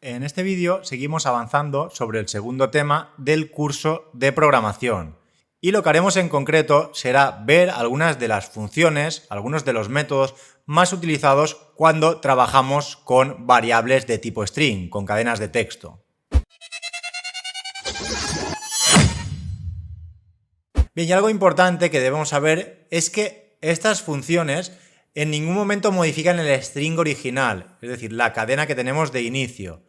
En este vídeo seguimos avanzando sobre el segundo tema del curso de programación. Y lo que haremos en concreto será ver algunas de las funciones, algunos de los métodos más utilizados cuando trabajamos con variables de tipo string, con cadenas de texto. Bien, y algo importante que debemos saber es que estas funciones en ningún momento modifican el string original, es decir, la cadena que tenemos de inicio.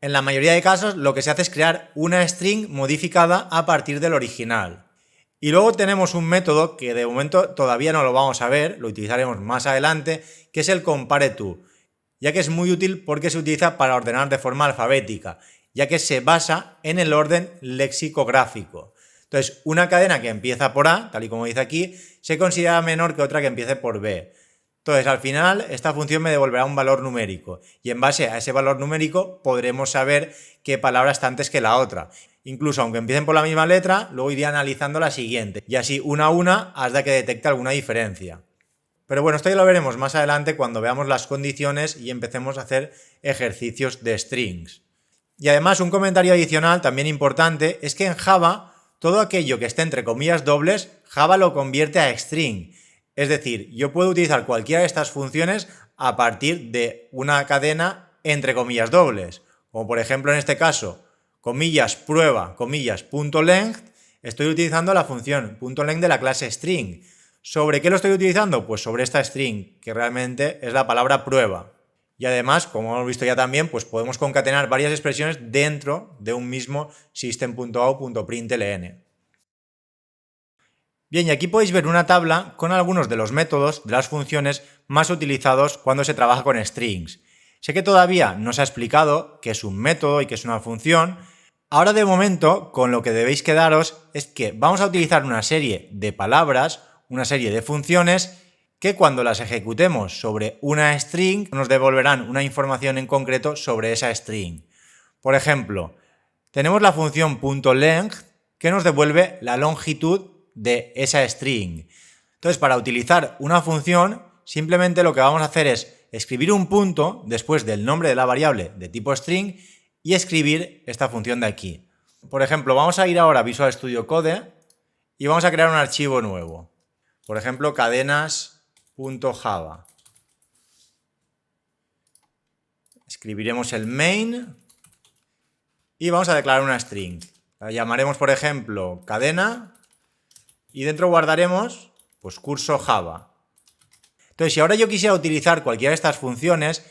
En la mayoría de casos lo que se hace es crear una string modificada a partir del original. Y luego tenemos un método que de momento todavía no lo vamos a ver, lo utilizaremos más adelante, que es el compareTo, ya que es muy útil porque se utiliza para ordenar de forma alfabética, ya que se basa en el orden lexicográfico. Entonces, una cadena que empieza por A, tal y como dice aquí, se considera menor que otra que empiece por B. Entonces, al final, esta función me devolverá un valor numérico y en base a ese valor numérico podremos saber qué palabra está antes que la otra. Incluso aunque empiecen por la misma letra, luego iría analizando la siguiente y así una a una hasta que detecte alguna diferencia. Pero bueno, esto ya lo veremos más adelante cuando veamos las condiciones y empecemos a hacer ejercicios de strings. Y además, un comentario adicional también importante es que en Java todo aquello que esté entre comillas dobles, Java lo convierte a string. Es decir, yo puedo utilizar cualquiera de estas funciones a partir de una cadena entre comillas dobles. Como por ejemplo en este caso, comillas prueba, comillas punto length, estoy utilizando la función punto length de la clase string. ¿Sobre qué lo estoy utilizando? Pues sobre esta string, que realmente es la palabra prueba. Y además, como hemos visto ya también, pues podemos concatenar varias expresiones dentro de un mismo system.out.println. Bien, y aquí podéis ver una tabla con algunos de los métodos de las funciones más utilizados cuando se trabaja con strings. Sé que todavía no se ha explicado qué es un método y qué es una función. Ahora de momento, con lo que debéis quedaros es que vamos a utilizar una serie de palabras, una serie de funciones que cuando las ejecutemos sobre una string nos devolverán una información en concreto sobre esa string. Por ejemplo, tenemos la función .length que nos devuelve la longitud de esa string. Entonces, para utilizar una función, simplemente lo que vamos a hacer es escribir un punto después del nombre de la variable de tipo string y escribir esta función de aquí. Por ejemplo, vamos a ir ahora a Visual Studio Code y vamos a crear un archivo nuevo. Por ejemplo, cadenas.java. Escribiremos el main y vamos a declarar una string. La llamaremos, por ejemplo, cadena y dentro guardaremos pues curso Java. Entonces, si ahora yo quisiera utilizar cualquiera de estas funciones,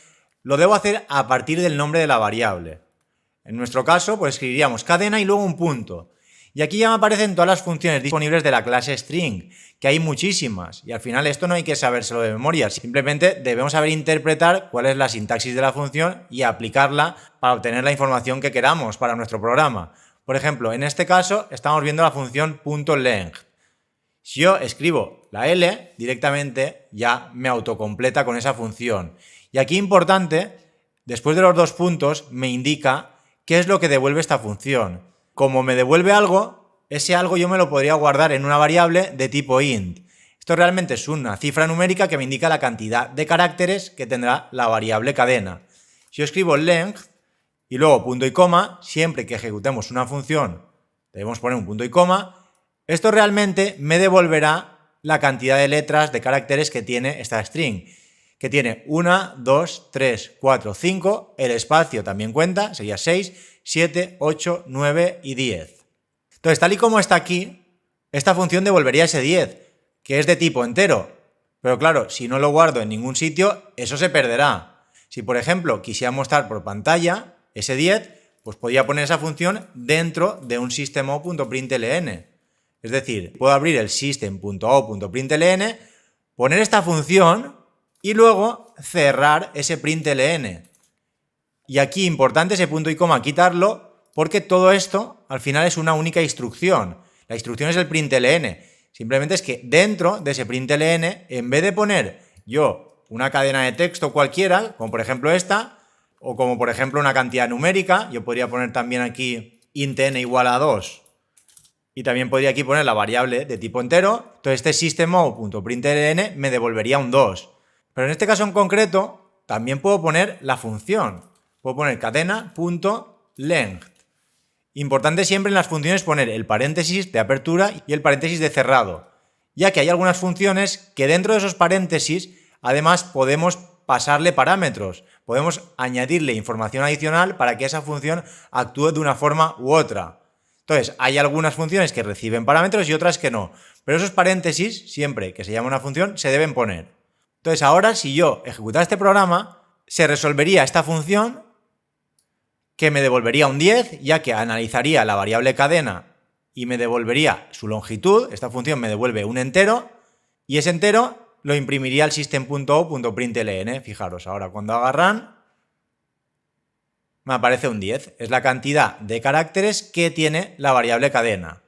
lo debo hacer a partir del nombre de la variable. En nuestro caso, pues escribiríamos cadena y luego un punto. Y aquí ya me aparecen todas las funciones disponibles de la clase string, que hay muchísimas. Y al final esto no hay que sabérselo de memoria, simplemente debemos saber interpretar cuál es la sintaxis de la función y aplicarla para obtener la información que queramos para nuestro programa. Por ejemplo, en este caso estamos viendo la función .length. Si yo escribo la L, directamente ya me autocompleta con esa función. Y aquí importante, después de los dos puntos, me indica qué es lo que devuelve esta función. Como me devuelve algo, ese algo yo me lo podría guardar en una variable de tipo int. Esto realmente es una cifra numérica que me indica la cantidad de caracteres que tendrá la variable cadena. Si yo escribo length y luego punto y coma, siempre que ejecutemos una función debemos poner un punto y coma, esto realmente me devolverá la cantidad de letras, de caracteres que tiene esta string, que tiene 1, 2, 3, 4, 5, el espacio también cuenta, sería 6, 7, 8, 9 y 10. Entonces, tal y como está aquí, esta función devolvería ese 10, que es de tipo entero. Pero claro, si no lo guardo en ningún sitio, eso se perderá. Si, por ejemplo, quisiera mostrar por pantalla ese 10, pues podría poner esa función dentro de un system.out.println. Es decir, puedo abrir el system.out.println, poner esta función y luego cerrar ese println. Y aquí, importante ese punto y coma, quitarlo, porque todo esto al final es una única instrucción. La instrucción es el println. Simplemente es que dentro de ese println, en vez de poner yo una cadena de texto cualquiera, como por ejemplo esta, o como por ejemplo una cantidad numérica, yo podría poner también aquí int n igual a 2. Y también podría aquí poner la variable de tipo entero. Entonces este system.out.println me devolvería un 2. Pero en este caso en concreto también puedo poner la función. puedo poner cadena.length. Importante siempre en las funciones poner el paréntesis de apertura y el paréntesis de cerrado, ya que hay algunas funciones que dentro de esos paréntesis además podemos pasarle parámetros, podemos añadirle información adicional para que esa función actúe de una forma u otra. Entonces, hay algunas funciones que reciben parámetros y otras que no, pero esos paréntesis, siempre que se llama una función, se deben poner. Entonces, ahora si yo ejecutara este programa, se resolvería esta función que me devolvería un 10, ya que analizaría la variable cadena y me devolvería su longitud. Esta función me devuelve un entero y ese entero lo imprimiría al system.out.println. Fijaros, ahora cuando haga run me aparece un 10. Es la cantidad de caracteres que tiene la variable cadena.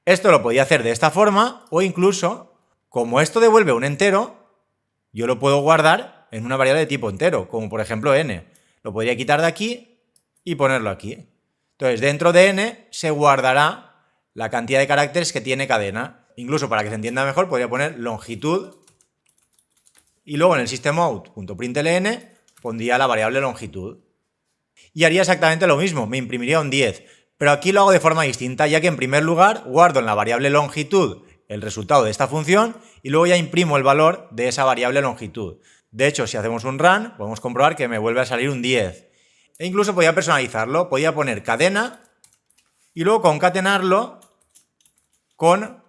Esto lo podía hacer de esta forma o incluso, como esto devuelve un entero, yo lo puedo guardar en una variable de tipo entero, como por ejemplo n. Lo podría quitar de aquí y ponerlo aquí. Entonces, dentro de n se guardará la cantidad de caracteres que tiene cadena. Incluso para que se entienda mejor, podría poner longitud y luego en el systemout.println pondría la variable longitud. Y haría exactamente lo mismo, me imprimiría un 10. Pero aquí lo hago de forma distinta, ya que en primer lugar guardo en la variable longitud el resultado de esta función y luego ya imprimo el valor de esa variable longitud. De hecho, si hacemos un run, podemos comprobar que me vuelve a salir un 10. E incluso podía personalizarlo, podía poner cadena y luego concatenarlo con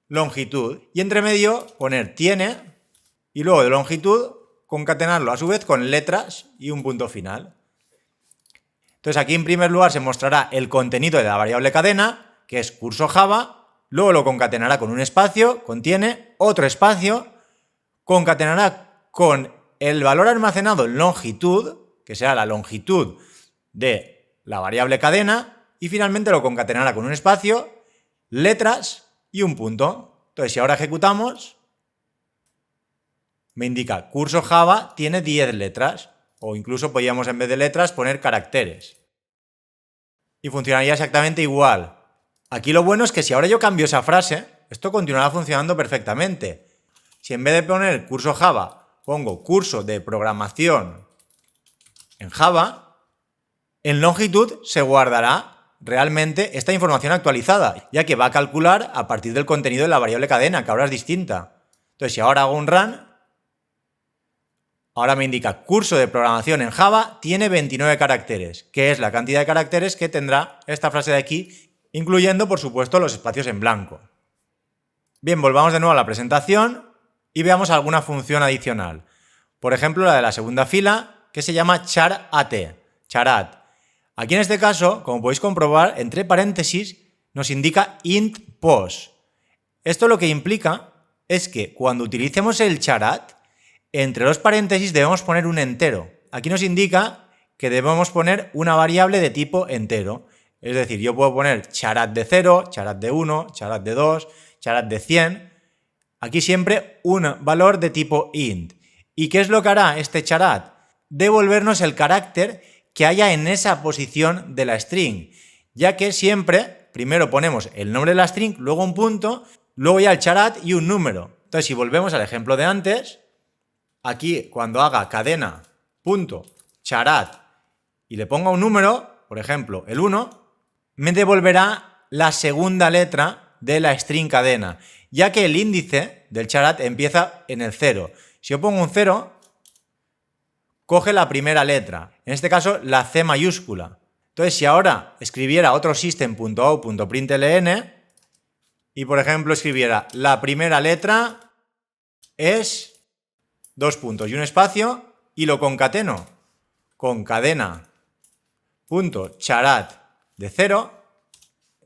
longitud. Y entre medio poner tiene y luego de longitud concatenarlo a su vez con letras y un punto final. Entonces aquí en primer lugar se mostrará el contenido de la variable cadena, que es curso Java, luego lo concatenará con un espacio, contiene otro espacio, concatenará con el valor almacenado en longitud, que será la longitud de la variable cadena, y finalmente lo concatenará con un espacio, letras y un punto. Entonces si ahora ejecutamos, me indica curso Java tiene 10 letras. O incluso podríamos en vez de letras poner caracteres. Y funcionaría exactamente igual. Aquí lo bueno es que si ahora yo cambio esa frase, esto continuará funcionando perfectamente. Si en vez de poner curso Java pongo curso de programación en Java, en longitud se guardará realmente esta información actualizada, ya que va a calcular a partir del contenido de la variable cadena, que ahora es distinta. Entonces si ahora hago un run, ahora me indica curso de programación en Java tiene 29 caracteres, que es la cantidad de caracteres que tendrá esta frase de aquí, incluyendo, por supuesto, los espacios en blanco. Bien, volvamos de nuevo a la presentación y veamos alguna función adicional. Por ejemplo, la de la segunda fila, que se llama charat. Aquí en este caso, como podéis comprobar, entre paréntesis nos indica int pos. Esto lo que implica es que cuando utilicemos el charat, entre los paréntesis debemos poner un entero. Aquí nos indica que debemos poner una variable de tipo entero. Es decir, yo puedo poner charat de 0, charat de 1, charat de 2, charat de 100. Aquí siempre un valor de tipo int. ¿Y qué es lo que hará este charat? Devolvernos el carácter que haya en esa posición de la string. Ya que siempre, primero ponemos el nombre de la string, luego un punto, luego ya el charat y un número. Entonces, si volvemos al ejemplo de antes, aquí, cuando haga cadena.charat y le ponga un número, por ejemplo, el 1, me devolverá la segunda letra de la string cadena, ya que el índice del charat empieza en el 0. Si yo pongo un 0, coge la primera letra, en este caso la C mayúscula. Entonces, si ahora escribiera otro system.out.println y, por ejemplo, escribiera la primera letra es 2 puntos y un espacio y lo concateno con cadena.charat de 0,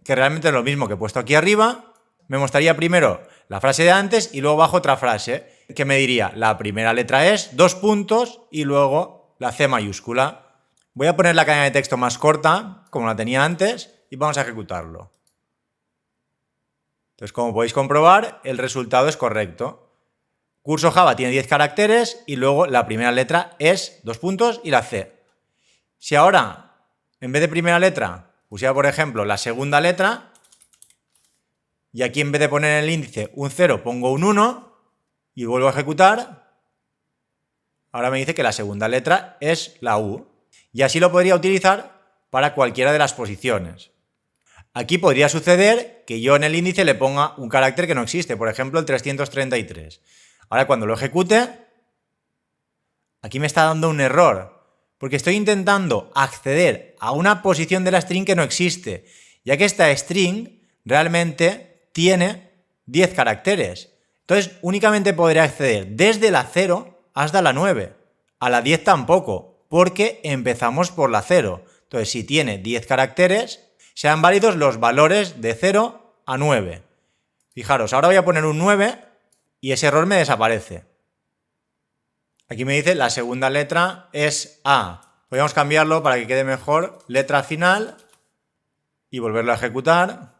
que realmente es lo mismo que he puesto aquí arriba, me mostraría primero la frase de antes y luego abajo otra frase que me diría la primera letra es 2 puntos y luego la C mayúscula. Voy a poner la cadena de texto más corta, como la tenía antes, y vamos a ejecutarlo. Entonces, como podéis comprobar, el resultado es correcto. Curso Java tiene 10 caracteres y luego la primera letra es 2 puntos y la C. Si ahora, en vez de primera letra, pusiera, por ejemplo, la segunda letra, y aquí en vez de poner en el índice un 0 pongo un 1 y vuelvo a ejecutar, ahora me dice que la segunda letra es la U. y así lo podría utilizar para cualquiera de las posiciones. Aquí podría suceder que yo en el índice le ponga un carácter que no existe, por ejemplo el 333. Ahora cuando lo ejecute, aquí me está dando un error, porque estoy intentando acceder a una posición de la string que no existe, ya que esta string realmente tiene 10 caracteres. Entonces únicamente podré acceder desde la 0 hasta la 9. A la 10 tampoco, porque empezamos por la 0. Entonces si tiene 10 caracteres, sean válidos los valores de 0 a 9. Fijaros, ahora voy a poner un 9 y ese error me desaparece. Aquí me dice la segunda letra es A. Podríamos cambiarlo para que quede mejor, letra final, y volverlo a ejecutar.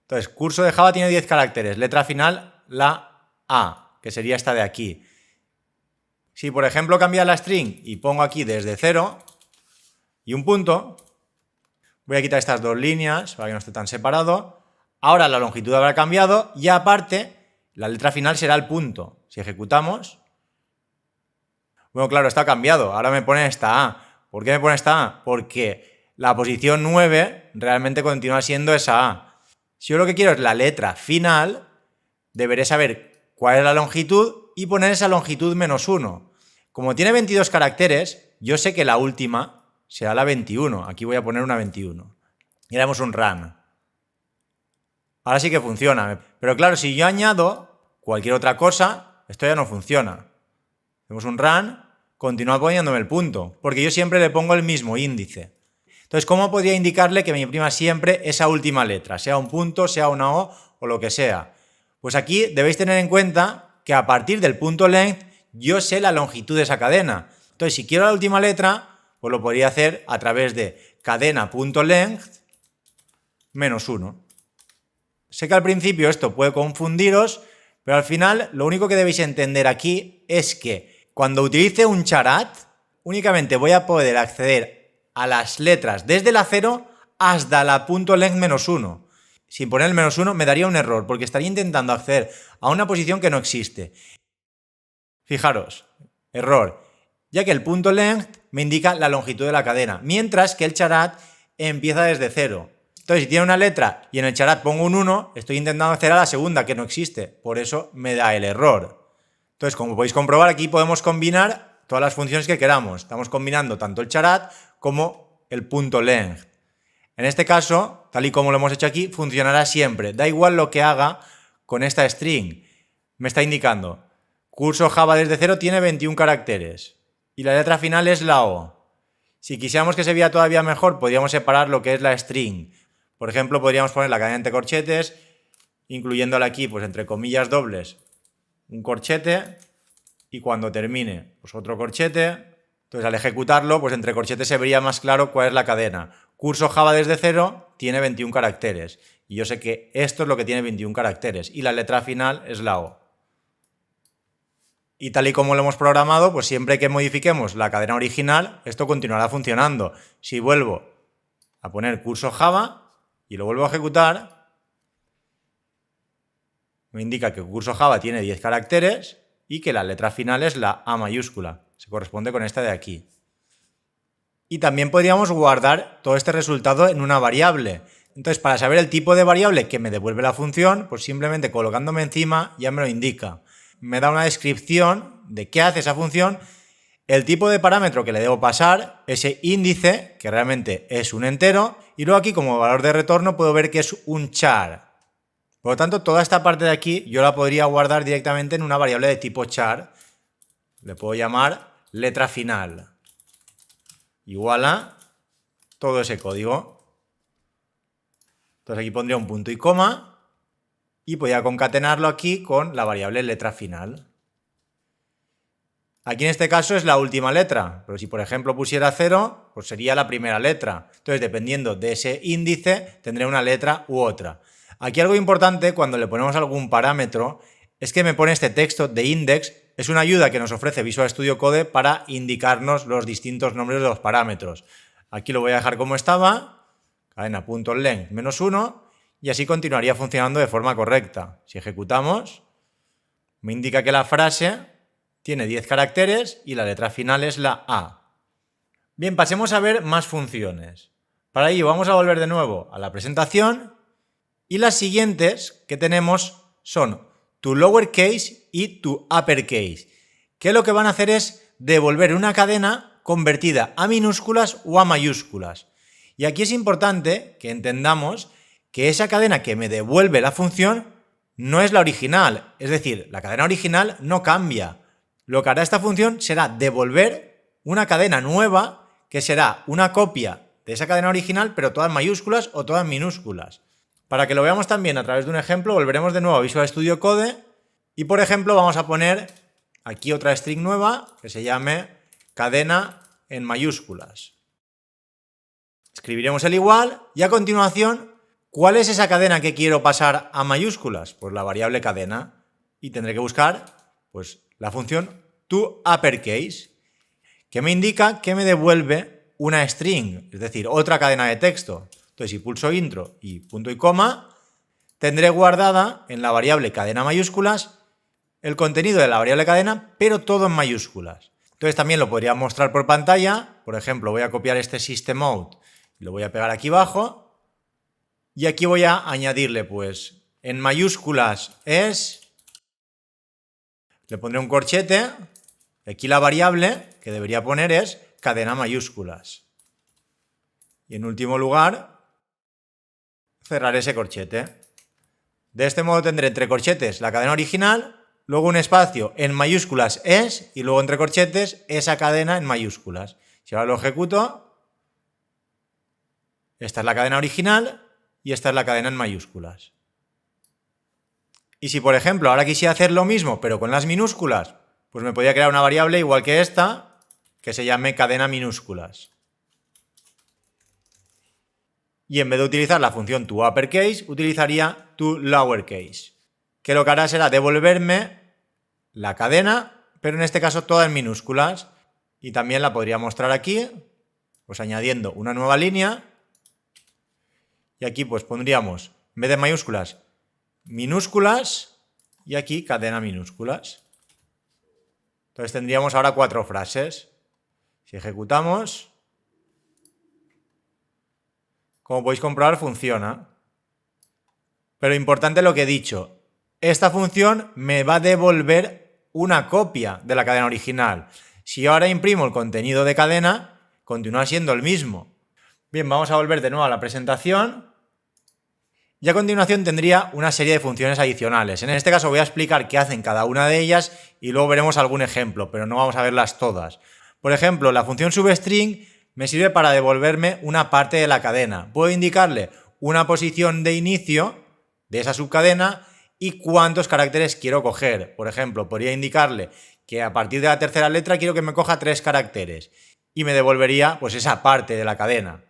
Entonces, curso de Java tiene 10 caracteres, letra final, la A, que sería esta de aquí. Si, por ejemplo, cambio la string y pongo aquí desde 0 y un punto, voy a quitar estas dos líneas para que no esté tan separado. Ahora la longitud habrá cambiado y aparte la letra final será el punto. Si ejecutamos, bueno, claro, está cambiado. Ahora me pone esta A. ¿Por qué me pone esta A? Porque la posición 9 realmente continúa siendo esa A. Si yo lo que quiero es la letra final, deberé saber cuál es la longitud y poner esa longitud -1. Como tiene 22 caracteres, yo sé que la última será la 21. Aquí voy a poner una 21. Y haremos un run. Ahora sí que funciona. Pero claro, si yo añado cualquier otra cosa, esto ya no funciona. Hacemos un run, continúa poniéndome el punto, porque yo siempre le pongo el mismo índice. Entonces, ¿cómo podría indicarle que me imprima siempre esa última letra? Sea un punto, sea una O o lo que sea. Pues aquí debéis tener en cuenta que a partir del punto length yo sé la longitud de esa cadena. Entonces, si quiero la última letra, pues lo podría hacer a través de cadena.length -1. Sé que al principio esto puede confundiros, pero al final lo único que debéis entender aquí es que cuando utilice un charat, únicamente voy a poder acceder a las letras desde la 0 hasta la .length -1. Sin poner el -1 me daría un error, porque estaría intentando acceder a una posición que no existe. Fijaros, error, ya que el punto length me indica la longitud de la cadena, mientras que el charat empieza desde 0. Entonces, si tiene una letra y en el charat pongo un 1, estoy intentando acceder a la segunda, que no existe. Por eso me da el error. Entonces, como podéis comprobar, aquí podemos combinar todas las funciones que queramos. Estamos combinando tanto el charat como el punto length. En este caso, tal y como lo hemos hecho aquí, funcionará siempre. Da igual lo que haga con esta string. Me está indicando, curso Java desde 0 tiene 21 caracteres. Y la letra final es la O. Si quisiéramos que se vea todavía mejor, podríamos separar lo que es la string. Por ejemplo, podríamos poner la cadena entre corchetes, incluyéndole aquí, pues entre comillas dobles, un corchete, y cuando termine, pues otro corchete. Entonces, al ejecutarlo, pues entre corchetes se vería más claro cuál es la cadena. Curso Java desde 0 tiene 21 caracteres. Y yo sé que esto es lo que tiene 21 caracteres. Y la letra final es la O. Y tal y como lo hemos programado, pues siempre que modifiquemos la cadena original, esto continuará funcionando. Si vuelvo a poner curso Java y lo vuelvo a ejecutar, me indica que curso Java tiene 10 caracteres y que la letra final es la A mayúscula. Se corresponde con esta de aquí. Y también podríamos guardar todo este resultado en una variable. Entonces, para saber el tipo de variable que me devuelve la función, pues simplemente colocándome encima ya me lo indica. Me da una descripción de qué hace esa función, el tipo de parámetro que le debo pasar, ese índice, que realmente es un entero, y luego aquí como valor de retorno puedo ver que es un char. Por lo tanto, toda esta parte de aquí yo la podría guardar directamente en una variable de tipo char. Le puedo llamar letra final. Igual a todo ese código. Entonces aquí pondría un punto y coma y podría concatenarlo aquí con la variable letra final. Aquí en este caso es la última letra, pero si por ejemplo pusiera 0, pues sería la primera letra. Entonces, dependiendo de ese índice, tendré una letra u otra. Aquí algo importante cuando le ponemos algún parámetro es que me pone este texto de index. Es una ayuda que nos ofrece Visual Studio Code para indicarnos los distintos nombres de los parámetros. Aquí lo voy a dejar como estaba, cadena.length -1, y así continuaría funcionando de forma correcta. Si ejecutamos, me indica que la frase tiene 10 caracteres y la letra final es la A. Bien, pasemos a ver más funciones. Para ello vamos a volver de nuevo a la presentación y las siguientes que tenemos son toLowerCase y toUpperCase, que lo que van a hacer es devolver una cadena convertida a minúsculas o a mayúsculas. Y aquí es importante que entendamos que esa cadena que me devuelve la función no es la original, es decir, la cadena original no cambia. Lo que hará esta función será devolver una cadena nueva que será una copia de esa cadena original, pero todas mayúsculas o todas minúsculas. Para que lo veamos también a través de un ejemplo, volveremos de nuevo a Visual Studio Code y, por ejemplo, vamos a poner aquí otra string nueva que se llame cadena en mayúsculas. Escribiremos el igual y a continuación, ¿cuál es esa cadena que quiero pasar a mayúsculas? Pues la variable cadena y tendré que buscar pues, la función toUpperCase, que me indica que me devuelve una string, es decir, otra cadena de texto. Entonces, si pulso intro y punto y coma, tendré guardada en la variable cadena mayúsculas el contenido de la variable cadena, pero todo en mayúsculas. Entonces, también lo podría mostrar por pantalla. Por ejemplo, voy a copiar este system_out, lo voy a pegar aquí abajo y aquí voy a añadirle, pues, en mayúsculas le pondré un corchete. Aquí la variable que debería poner es cadena mayúsculas. Y en último lugar, cerrar ese corchete. De este modo tendré entre corchetes la cadena original, luego un espacio en mayúsculas y luego entre corchetes esa cadena en mayúsculas. Si ahora lo ejecuto, esta es la cadena original y esta es la cadena en mayúsculas. Y si, por ejemplo, ahora quisiera hacer lo mismo pero con las minúsculas, pues me podría crear una variable igual que esta que se llame cadena minúsculas. Y en vez de utilizar la función toUpperCase, utilizaría toLowerCase, que lo que hará será devolverme la cadena, pero en este caso toda en minúsculas. Y también la podría mostrar aquí, pues añadiendo una nueva línea. Y aquí pues pondríamos, en vez de mayúsculas, minúsculas y aquí cadena minúsculas. Entonces tendríamos ahora 4 frases. Si ejecutamos, como podéis comprobar, funciona. Pero importante lo que he dicho, esta función me va a devolver una copia de la cadena original. Si ahora imprimo el contenido de cadena, continúa siendo el mismo. Bien, vamos a volver de nuevo a la presentación. Y a continuación tendría una serie de funciones adicionales. En este caso voy a explicar qué hacen cada una de ellas y luego veremos algún ejemplo, pero no vamos a verlas todas. Por ejemplo, la función substring me sirve para devolverme una parte de la cadena. Puedo indicarle una posición de inicio de esa subcadena y cuántos caracteres quiero coger. Por ejemplo, podría indicarle que a partir de la tercera letra quiero que me coja 3 caracteres y me devolvería pues esa parte de la cadena.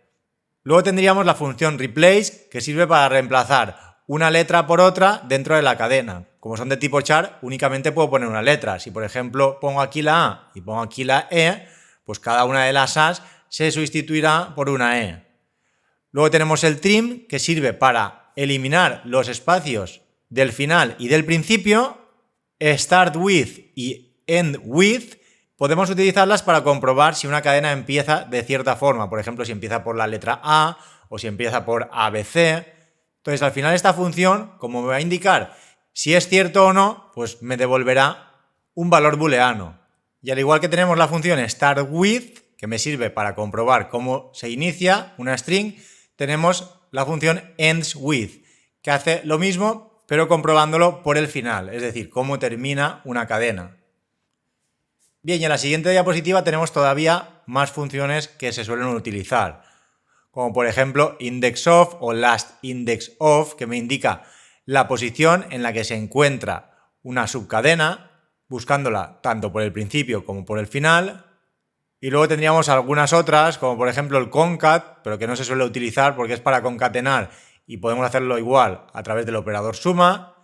Luego tendríamos la función replace, que sirve para reemplazar una letra por otra dentro de la cadena. Como son de tipo char, únicamente puedo poner una letra. Si por ejemplo pongo aquí la A y pongo aquí la E, pues cada una de las A's se sustituirá por una E. Luego tenemos el trim, que sirve para eliminar los espacios del final y del principio. Start with y end with podemos utilizarlas para comprobar si una cadena empieza de cierta forma. Por ejemplo, si empieza por la letra A o si empieza por ABC. Entonces, al final esta función, como me va a indicar si es cierto o no, pues me devolverá un valor booleano. Y al igual que tenemos la función start with, que me sirve para comprobar cómo se inicia una string, tenemos la función ends with, que hace lo mismo, pero comprobándolo por el final, es decir, cómo termina una cadena. Bien, y en la siguiente diapositiva tenemos todavía más funciones que se suelen utilizar, como por ejemplo indexOf o lastIndexOf, que me indica la posición en la que se encuentra una subcadena, buscándola tanto por el principio como por el final. Y luego tendríamos algunas otras, como por ejemplo el concat, pero que no se suele utilizar porque es para concatenar y podemos hacerlo igual a través del operador suma.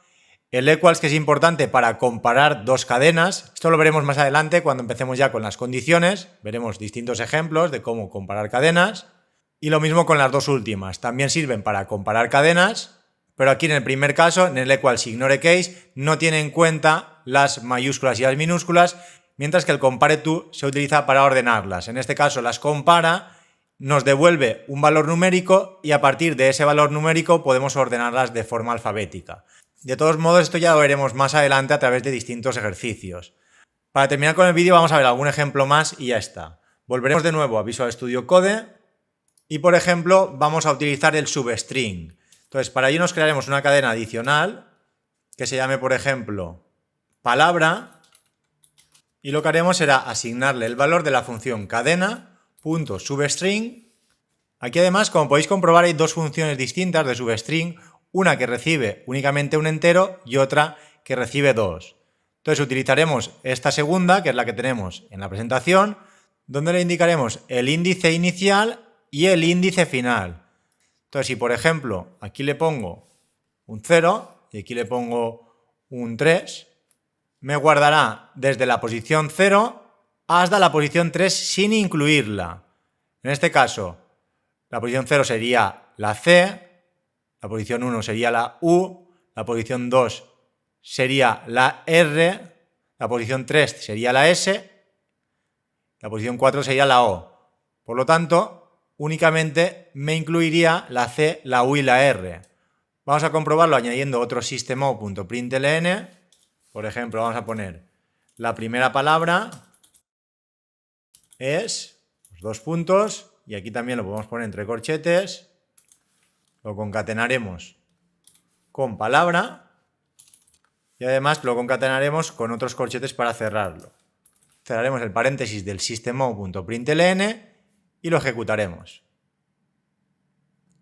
El equals, que es importante para comparar dos cadenas. Esto lo veremos más adelante cuando empecemos ya con las condiciones. Veremos distintos ejemplos de cómo comparar cadenas. Y lo mismo con las dos últimas. También sirven para comparar cadenas, pero aquí en el primer caso, en el equals ignore case, no tiene en cuenta las mayúsculas y las minúsculas, mientras que el compareTo se utiliza para ordenarlas. En este caso las compara, nos devuelve un valor numérico y a partir de ese valor numérico podemos ordenarlas de forma alfabética. De todos modos, esto ya lo veremos más adelante a través de distintos ejercicios. Para terminar con el vídeo vamos a ver algún ejemplo más y ya está. Volveremos de nuevo a Visual Studio Code y, por ejemplo, vamos a utilizar el substring. Entonces, para ello nos crearemos una cadena adicional que se llame, por ejemplo, palabra, y lo que haremos será asignarle el valor de la función cadena.substring. Aquí además, como podéis comprobar, hay dos funciones distintas de substring, una que recibe únicamente un entero y otra que recibe dos. Entonces utilizaremos esta segunda, que es la que tenemos en la presentación, donde le indicaremos el índice inicial y el índice final. Entonces, si por ejemplo aquí le pongo un 0 y aquí le pongo un 3, me guardará desde la posición 0 hasta la posición 3 sin incluirla. En este caso, la posición 0 sería la C, la posición 1 sería la U, la posición 2 sería la R, la posición 3 sería la S, la posición 4 sería la O. Por lo tanto, únicamente me incluiría la C, la U y la R. Vamos a comprobarlo añadiendo otro systemo.println. Por ejemplo, vamos a poner la primera palabra es los dos puntos y aquí también lo podemos poner entre corchetes. Lo concatenaremos con palabra y además lo concatenaremos con otros corchetes para cerrarlo. Cerraremos el paréntesis del systemo.println y lo ejecutaremos.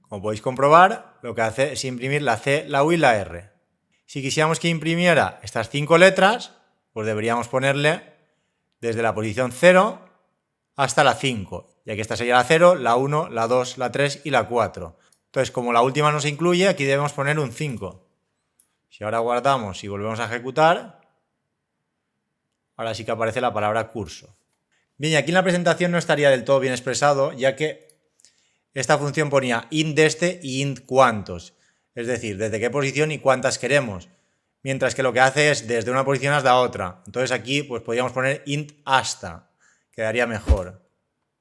Como podéis comprobar, lo que hace es imprimir la C, la U y la R. Si quisiéramos que imprimiera estas 5 letras, pues deberíamos ponerle desde la posición 0 hasta la 5, ya que esta sería la 0, la 1, la 2, la 3 y la 4. Entonces, como la última no se incluye, aquí debemos poner un 5. Si ahora guardamos y volvemos a ejecutar, ahora sí que aparece la palabra curso. Bien, y aquí en la presentación no estaría del todo bien expresado, ya que esta función ponía int desde y int cuántos, es decir, desde qué posición y cuántas queremos, mientras que lo que hace es desde una posición hasta otra. Entonces aquí pues podríamos poner int hasta, quedaría mejor.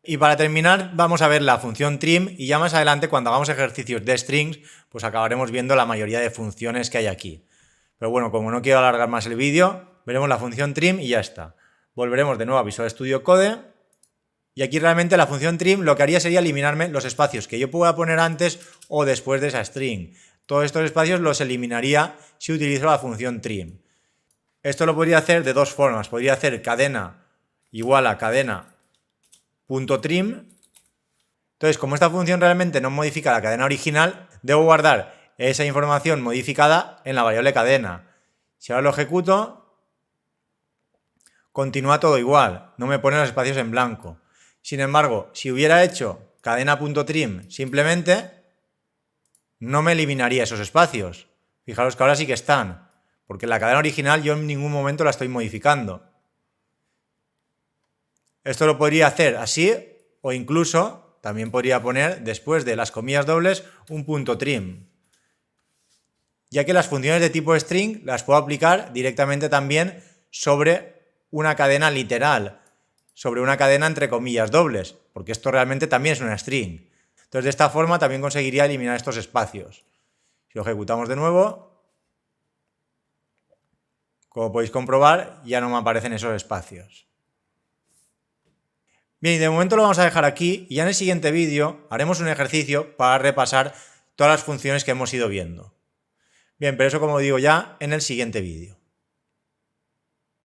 Y para terminar vamos a ver la función trim y ya más adelante cuando hagamos ejercicios de strings pues acabaremos viendo la mayoría de funciones que hay aquí. Pero bueno, como no quiero alargar más el vídeo, veremos la función trim y ya está. Volveremos de nuevo a Visual Studio Code y aquí realmente la función trim lo que haría sería eliminarme los espacios que yo pueda poner antes o después de esa string. Todos estos espacios los eliminaría si utilizo la función trim. Esto lo podría hacer de dos formas. Podría hacer cadena igual a cadena.trim. Entonces, como esta función realmente no modifica la cadena original, debo guardar esa información modificada en la variable cadena. Si ahora lo ejecuto, continúa todo igual, no me pone los espacios en blanco. Sin embargo, si hubiera hecho cadena.trim simplemente, no me eliminaría esos espacios. Fijaros que ahora sí que están, porque en la cadena original yo en ningún momento la estoy modificando. Esto lo podría hacer así o incluso también podría poner después de las comillas dobles un punto trim, ya que las funciones de tipo string las puedo aplicar directamente también sobre una cadena literal, sobre una cadena entre comillas dobles, porque esto realmente también es una string. Entonces de esta forma también conseguiría eliminar estos espacios. Si lo ejecutamos de nuevo, como podéis comprobar, ya no me aparecen esos espacios. Bien, y de momento lo vamos a dejar aquí y ya en el siguiente vídeo haremos un ejercicio para repasar todas las funciones que hemos ido viendo. Bien, pero eso como digo ya en el siguiente vídeo.